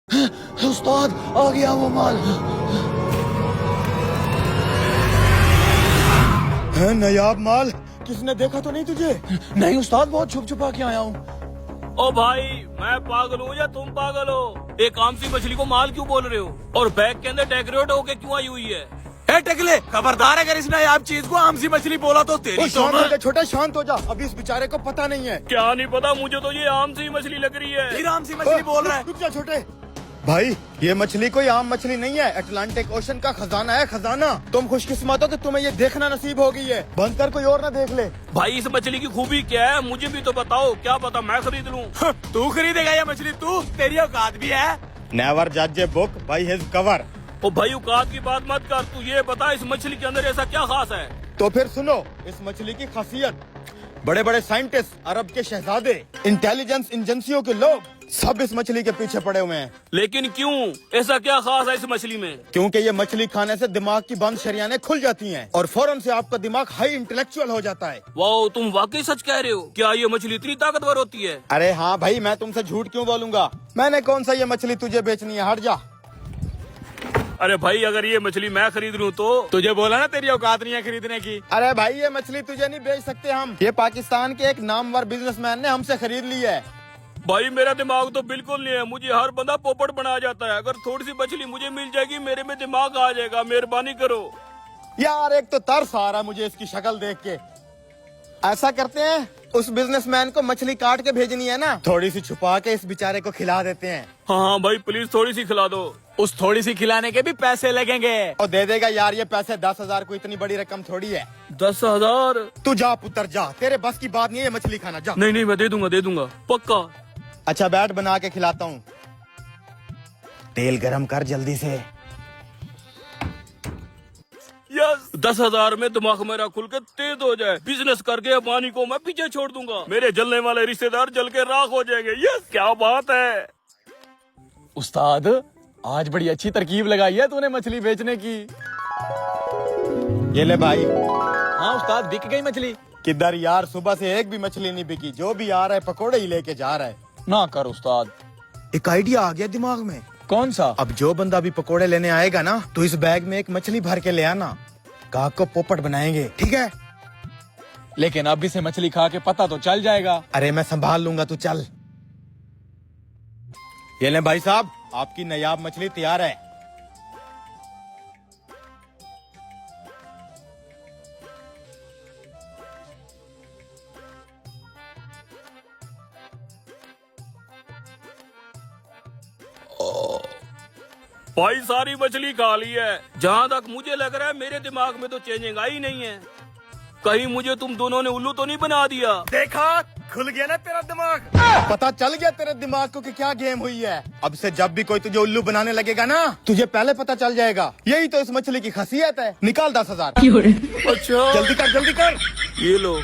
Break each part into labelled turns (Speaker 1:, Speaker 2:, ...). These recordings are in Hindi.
Speaker 1: उस्ताद आ गया वो माल। है नायाब माल। किसने देखा तो नहीं तुझे? नहीं उस्ताद, बहुत छुप छुपा के आया हूँ।
Speaker 2: ओ भाई, मैं पागल हूँ या तुम पागल हो? एक आम सी मछली को माल क्यों बोल रहे हो? और बैग के अंदर डेकोरेट होके क्यों आई हुई है?
Speaker 3: टकले खबरदार, अगर इस नायाब चीज को आम सी मछली बोला तो तेरी
Speaker 1: शांत हो जा छोटे, शांत हो जा। अभी इस बेचारे को पता नहीं है।
Speaker 2: क्या नहीं पता, मुझे तो ये आम सी मछली लग रही है।
Speaker 3: फिर आम सी मछली बोल रहा है।
Speaker 1: रुक जा छोटे भाई, ये मछली कोई आम मछली नहीं है, अटलांटिक ओशन का खजाना है, खजाना। तुम खुशकिस्मत हो कि तुम्हें ये देखना नसीब हो गई है। बंद कर, कोई और ना देख ले।
Speaker 2: भाई इस मछली की खूबी क्या है, मुझे भी तो बताओ। क्या पता मैं खरीद लूं।
Speaker 3: तू खरीदेगा ये मछली? तू, तेरी औकात भी है?
Speaker 1: नेवर जज a book by his cover.
Speaker 2: ओ भाई, औकात की बात मत कर। तू ये बता, इस मछली के अंदर ऐसा क्या खास है?
Speaker 1: तो फिर सुनो इस मछली की खासियत। बड़े बड़े साइंटिस्ट, अरब के शहजादे, इंटेलिजेंस एजेंसियों के लोग सब इस मछली के पीछे पड़े हुए हैं।
Speaker 2: लेकिन क्यों? ऐसा क्या खास है इस मछली में?
Speaker 1: क्योंकि ये मछली खाने से दिमाग की बंद शरियानें खुल जाती हैं और फौरन से आपका दिमाग हाई इंटेलेक्चुअल हो जाता है।
Speaker 2: वाह, तुम वाकई सच कह रहे हो। क्या ये मछली इतनी ताकतवर होती है?
Speaker 1: अरे हाँ भाई, मैं तुमसे झूठ क्यों बोलूंगा। मैंने कौन सा ये मछली तुझे बेचनी है, हट जा।
Speaker 2: अरे भाई, अगर ये मछली मैं खरीद लूं तो?
Speaker 3: तुझे बोला ना तेरी औकात नहीं है खरीदने की।
Speaker 1: अरे भाई, ये मछली तुझे नहीं बेच सकते हम। ये पाकिस्तान के एक नामवर बिजनेसमैन ने हमसे खरीद ली है।
Speaker 2: भाई मेरा दिमाग तो बिल्कुल नहीं है। मुझे हर बंदा पोपट बना जाता है। अगर थोड़ी सी मछली मुझे मिल जाएगी, मेरे में दिमाग आ जाएगा। मेहरबानी करो
Speaker 1: यार, एक तो तरस आ रहा मुझे इसकी शक्ल देख के। ऐसा करते हैं, उस बिजनेसमैन को मछली काट के भेजनी है ना, थोड़ी सी छुपा के इस बेचारे को खिला देते हैं।
Speaker 2: हाँ भाई, प्लीज थोड़ी सी खिला दो।
Speaker 3: उस थोड़ी सी खिलाने के भी पैसे लगेंगे।
Speaker 1: और दे देगा यार ये पैसे। 10,000 को इतनी बड़ी रकम थोड़ी है।
Speaker 2: 10,000?
Speaker 1: तू जा पुत्र जा, तेरे बस की बात नहीं है ये मछली खाना, जा।
Speaker 2: नहीं नहीं, मैं दे दूंगा पक्का।
Speaker 1: अच्छा बैठ, बना के खिलाता हूँ। तेल गरम कर जल्दी से।
Speaker 2: यस, 10,000 में दिमाग मेरा खुल के तेज हो जाए। बिजनेस करके पानी को मैं पीछे छोड़ दूंगा। मेरे जलने वाले रिश्तेदार जल के राख हो जाएंगे। यस, क्या बात है।
Speaker 3: उस्ताद, आज बड़ी अच्छी तरकीब लगाई है तूने मछली बेचने की।
Speaker 1: ये ले भाई।
Speaker 3: हाँ उस्ताद, बिक गई मछली।
Speaker 1: किधर यार, सुबह से एक भी मछली नहीं बिकी। जो भी आ रहा है पकोड़े ही लेके जा रहा है।
Speaker 3: ना कर उस्ताद।
Speaker 1: एक आइडिया आ गया दिमाग में।
Speaker 3: कौन सा?
Speaker 1: अब जो बंदा भी पकोड़े लेने आएगा ना, तो इस बैग में एक मछली भर के ले आना। गाहक को पोपट बनाएंगे, ठीक है?
Speaker 3: लेकिन अब इसे मछली खा के पता तो चल जाएगा।
Speaker 1: अरे मैं संभाल लूंगा, तू चल। ये ले भाई साहब, आपकी नायाब मछली तैयार है।
Speaker 2: भाई सारी मछली खा ली है। जहाँ तक मुझे लग रहा है मेरे दिमाग में तो चेंजिंग आई नहीं है। कहीं मुझे तुम दोनों ने उल्लू तो नहीं बना दिया?
Speaker 3: देखा, खुल गया ना तेरा दिमाग।
Speaker 1: पता चल गया तेरे दिमाग को कि क्या गेम हुई है। अब से जब भी कोई तुझे उल्लू बनाने लगेगा ना, तुझे पहले पता चल जाएगा। यही तो इस मछली की खासियत है। निकाल 10,000।
Speaker 2: अच्छा,
Speaker 1: जल्दी कर, जल्दी कर।
Speaker 2: ये लो।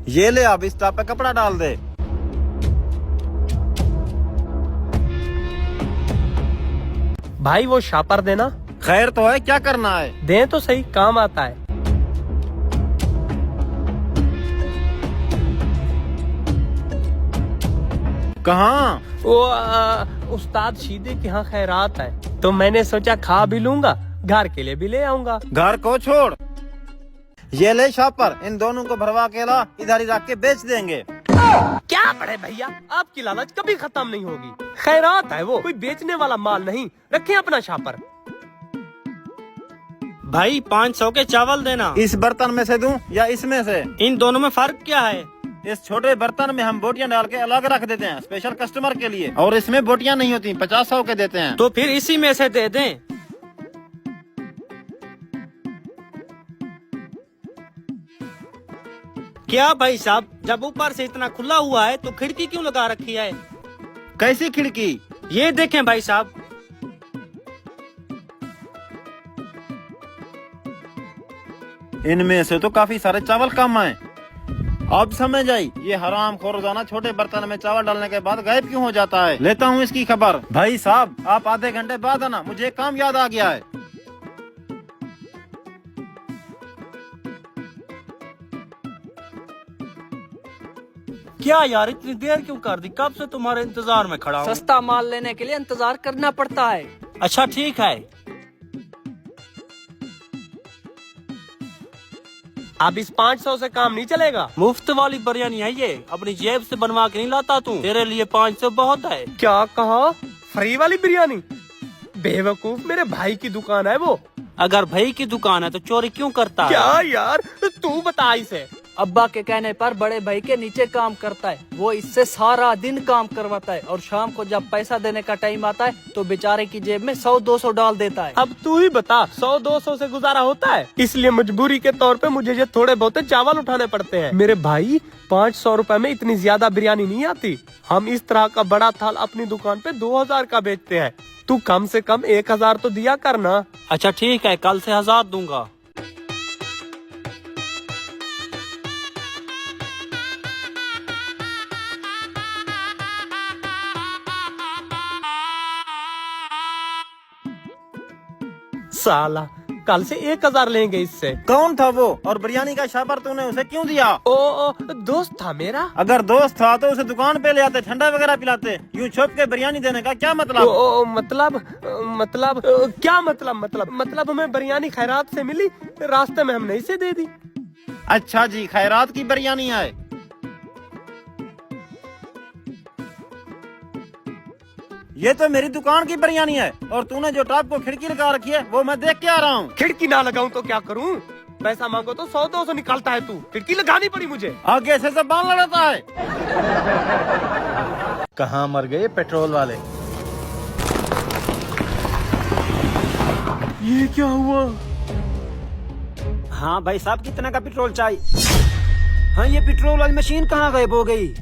Speaker 4: ये ले, अब इस टॉप पे कपड़ा डाल दे।
Speaker 5: भाई वो शापर देना।
Speaker 4: खैर तो है, क्या करना है?
Speaker 5: दें तो सही, काम आता है।
Speaker 4: कहाँ?
Speaker 5: वो उस्ताद शीदे के यहाँ खैरात है, तो मैंने सोचा खा भी लूंगा, घर के लिए भी ले आऊंगा।
Speaker 4: घर को छोड़, ये ले शॉपर, इन दोनों को भरवा के ला, इधर ही रख के बेच देंगे।
Speaker 5: क्या बड़े भैया, आपकी लालच कभी खत्म नहीं होगी। खैरात है वो, कोई बेचने वाला माल नहीं। रखें अपना शापर।
Speaker 6: भाई 500 के चावल देना।
Speaker 4: इस बर्तन में से दूं या इसमें से?
Speaker 6: इन दोनों में फर्क क्या है?
Speaker 4: इस छोटे बर्तन में हम बोटियां डाल के अलग रख देते हैं, स्पेशल कस्टमर के लिए। और इसमें बोटियां नहीं होती, 50-100 के देते हैं।
Speaker 6: तो फिर इसी में से दे दें। क्या भाई साहब, जब ऊपर से इतना खुला हुआ है तो खिड़की क्यों लगा रखी है?
Speaker 4: कैसी खिड़की?
Speaker 6: ये देखें भाई साहब।
Speaker 4: इनमें से तो काफी सारे चावल कम आए। अब समझ आई, ये हराम खोर रोजाना छोटे बर्तन में चावल डालने के बाद गायब क्यों हो जाता है। लेता हूँ इसकी खबर। भाई साहब, आप आधे घंटे बाद आना, मुझे एक काम याद आ गया है।
Speaker 6: क्या यार इतनी देर क्यों कर दी? कब से तुम्हारे इंतजार में खड़ा हूँ।
Speaker 7: सस्ता माल लेने के लिए इंतजार करना पड़ता है।
Speaker 6: अच्छा ठीक है।
Speaker 5: अब इस 500 से काम नहीं चलेगा।
Speaker 6: मुफ्त वाली बिरयानी है ये, अपनी जेब से बनवा के नहीं लाता तू। तेरे लिए 500 बहुत है।
Speaker 5: क्या कहा? फ्री वाली बिरयानी? बेवकूफ, मेरे भाई की दुकान है वो।
Speaker 6: अगर भाई की दुकान है तो चोरी क्यों करता है?
Speaker 5: क्या यार, तू बता इसे।
Speaker 7: अब्बा के कहने पर बड़े भाई के नीचे काम करता है। वो इससे सारा दिन काम करवाता है और शाम को जब पैसा देने का टाइम आता है तो बेचारे की जेब में 100-200 डाल देता है।
Speaker 5: अब तू ही बता, 100-200 से गुजारा होता है? इसलिए मजबूरी के तौर पे मुझे ये थोड़े बहुत चावल उठाने पड़ते हैं। मेरे भाई 500 रुपए में इतनी ज्यादा बिरयानी नहीं आती। हम इस तरह का बड़ा थाल अपनी दुकान पे 2000 का बेचते हैं। तू कम से कम 1000 तो दिया करना।
Speaker 6: अच्छा ठीक है, कल से 1000 दूंगा।
Speaker 5: साला कल से 1000 लेंगे इससे।
Speaker 4: कौन था वो और बिरयानी का शापर तूने उसे क्यों दिया?
Speaker 5: ओ दोस्त था मेरा।
Speaker 4: अगर दोस्त था तो उसे दुकान पे ले आते, ठंडा वगैरह पिलाते। यूं छुप के बिरयानी देने का क्या मतलब?
Speaker 5: मतलब क्या मतलब हमें बिरयानी खैरात से मिली, रास्ते में हमने इसे दे दी।
Speaker 4: अच्छा जी, खैरात की बिरयानी है। ये तो मेरी दुकान की बिरयानी है और तूने जो टॉप को खिड़की लगा रखी है वो मैं देख के आ रहा हूँ।
Speaker 5: खिड़की ना लगाऊं तो क्या करूं? पैसा मांगो तो 100-200 निकालता है तू। खिड़की लगानी पड़ी मुझे।
Speaker 4: आगे से जबान लड़ाता है।
Speaker 3: कहाँ मर गए पेट्रोल वाले?
Speaker 2: ये क्या हुआ?
Speaker 6: हाँ भाई साहब, कितना का पेट्रोल चाहिए? हाँ, ये पेट्रोल वाली मशीन कहाँ गायब हो गई?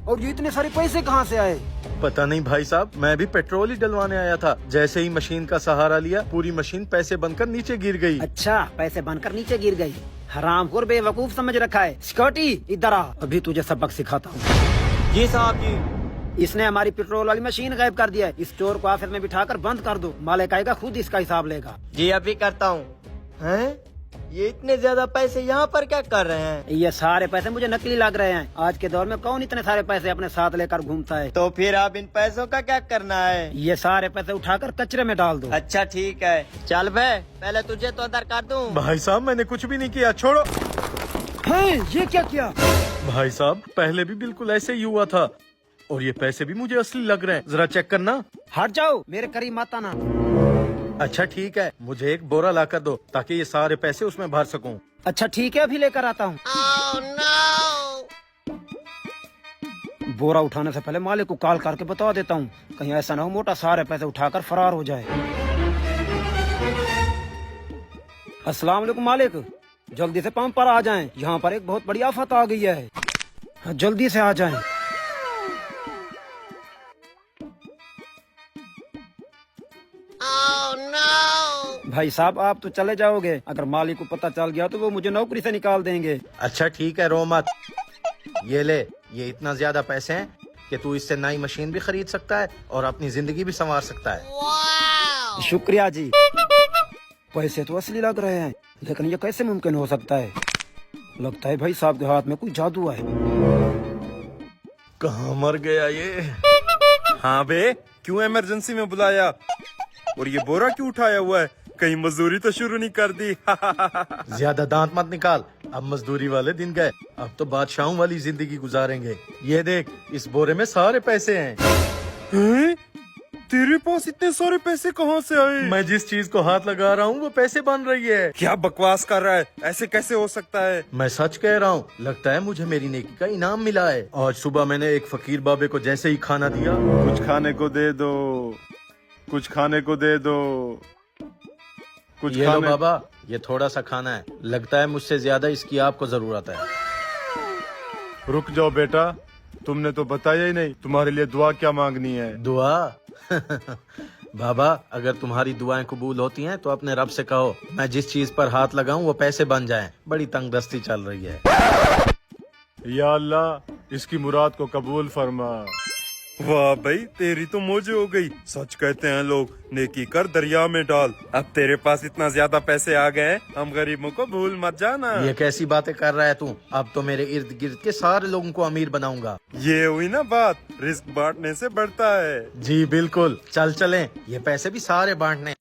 Speaker 6: और ये इतने सारे पैसे कहाँ से आए?
Speaker 8: पता नहीं भाई साहब, मैं भी पेट्रोल ही डलवाने आया था। जैसे ही मशीन का सहारा लिया, पूरी मशीन पैसे बनकर नीचे गिर गई।
Speaker 6: अच्छा, पैसे बनकर नीचे गिर गई। हरामखोर बेवकूफ समझ रखा है। सिक्योरिटी इधर आ, अभी तुझे सबक सिखाता हूँ। जी साहब जी। इसने हमारी पेट्रोल वाली मशीन गायब कर दिया है। इस चोर को ऑफिस में बिठाकर बंद कर दो। मालिक आएगा खुद इसका हिसाब लेगा।
Speaker 1: जी अभी करता हूँ। हैं? ये इतने ज्यादा पैसे यहाँ पर क्या कर रहे हैं?
Speaker 6: ये सारे पैसे मुझे नकली लग रहे हैं। आज के दौर में कौन इतने सारे पैसे अपने साथ लेकर घूमता है?
Speaker 1: तो फिर आप इन पैसों का क्या करना है?
Speaker 6: ये सारे पैसे उठाकर कचरे में डाल दो।
Speaker 1: अच्छा ठीक है, चल बे, पहले तुझे तो अंदर कर दूं।
Speaker 8: भाई साहब मैंने कुछ भी नहीं किया, छोड़ो।
Speaker 6: ये क्या किया?
Speaker 8: भाई साहब पहले भी बिल्कुल ऐसे ही हुआ था और ये पैसे भी मुझे असली लग रहे हैं। जरा चेक करना।
Speaker 6: हट जाओ, मेरे करीब मत आना।
Speaker 8: अच्छा ठीक है, मुझे एक बोरा ला कर दो ताकि ये सारे पैसे उसमें भर सकूं।
Speaker 6: अच्छा ठीक है, अभी लेकर आता हूँ। बोरा उठाने से पहले मालिक को कॉल करके बता देता हूँ, कहीं ऐसा ना हो मोटा सारे पैसे उठाकर फरार हो जाए। अस्सलाम वालेकुम मालिक, जल्दी से पंप पर आ जाएं। यहाँ पर एक बहुत बड़ी आफत आ गई है। जल्दी से आ जाएं। भाई साहब आप तो चले जाओगे, अगर मालिक को पता चल गया तो वो मुझे नौकरी से निकाल देंगे।
Speaker 8: अच्छा ठीक है, रो मत। ये ले, ये इतना ज्यादा पैसे हैं कि तू इससे नई मशीन भी खरीद सकता है और अपनी जिंदगी भी संवार सकता है।
Speaker 6: शुक्रिया जी। पैसे तो असली लग रहे हैं, लेकिन ये कैसे मुमकिन हो सकता है? लगता है भाई साहब के हाथ में कोई जादू है।
Speaker 8: कहाँ मर गया ये?
Speaker 9: हाँ बे, क्यों इमरजेंसी में बुलाया? और ये बोरा क्यों उठाया हुआ है? कहीं मजदूरी तो शुरू नहीं कर दी?
Speaker 8: ज्यादा दांत मत निकाल, अब मजदूरी वाले दिन गए। अब तो बादशाहों वाली जिंदगी गुजारेंगे। ये देख, इस बोरे में सारे पैसे हैं।
Speaker 9: तेरे पास इतने सारे पैसे कहाँ से आए?
Speaker 8: मैं जिस चीज को हाथ लगा रहा हूँ वो पैसे बन रही है।
Speaker 9: क्या बकवास कर रहा है? ऐसे कैसे हो सकता है?
Speaker 8: मैं सच कह रहा हूँ, लगता है मुझे मेरी नेकी का इनाम मिला है। आज सुबह मैंने एक फकीर बाबे को जैसे ही खाना दिया,
Speaker 9: कुछ खाने को दे दो, कुछ खाने को दे दो, कुछ
Speaker 8: ये लो
Speaker 9: खाने।
Speaker 8: बाबा, ये थोड़ा सा खाना है। लगता है मुझसे ज्यादा इसकी आपको जरूरत है।
Speaker 9: रुक जाओ बेटा, तुमने तो बताया ही नहीं तुम्हारे लिए दुआ क्या मांगनी है।
Speaker 8: दुआ? बाबा अगर तुम्हारी दुआएं कबूल होती हैं तो अपने रब से कहो मैं जिस चीज पर हाथ लगाऊं वो पैसे बन जाएं। बड़ी तंगदस्ती चल रही है।
Speaker 9: या अल्लाह, इसकी मुराद को कबूल फरमा। वाह भाई, तेरी तो मौज हो गई। सच कहते हैं लोग, नेकी कर दरिया में डाल। अब तेरे पास इतना ज्यादा पैसे आ गए हैं, हम गरीबों को भूल मत जाना।
Speaker 8: ये कैसी बातें कर रहा है तू? अब तो मेरे इर्द गिर्द के सारे लोगों को अमीर बनाऊंगा।
Speaker 9: ये हुई ना बात, रिस्क बांटने से बढ़ता है।
Speaker 8: जी बिल्कुल, चल चलें, ये पैसे भी सारे बांटने।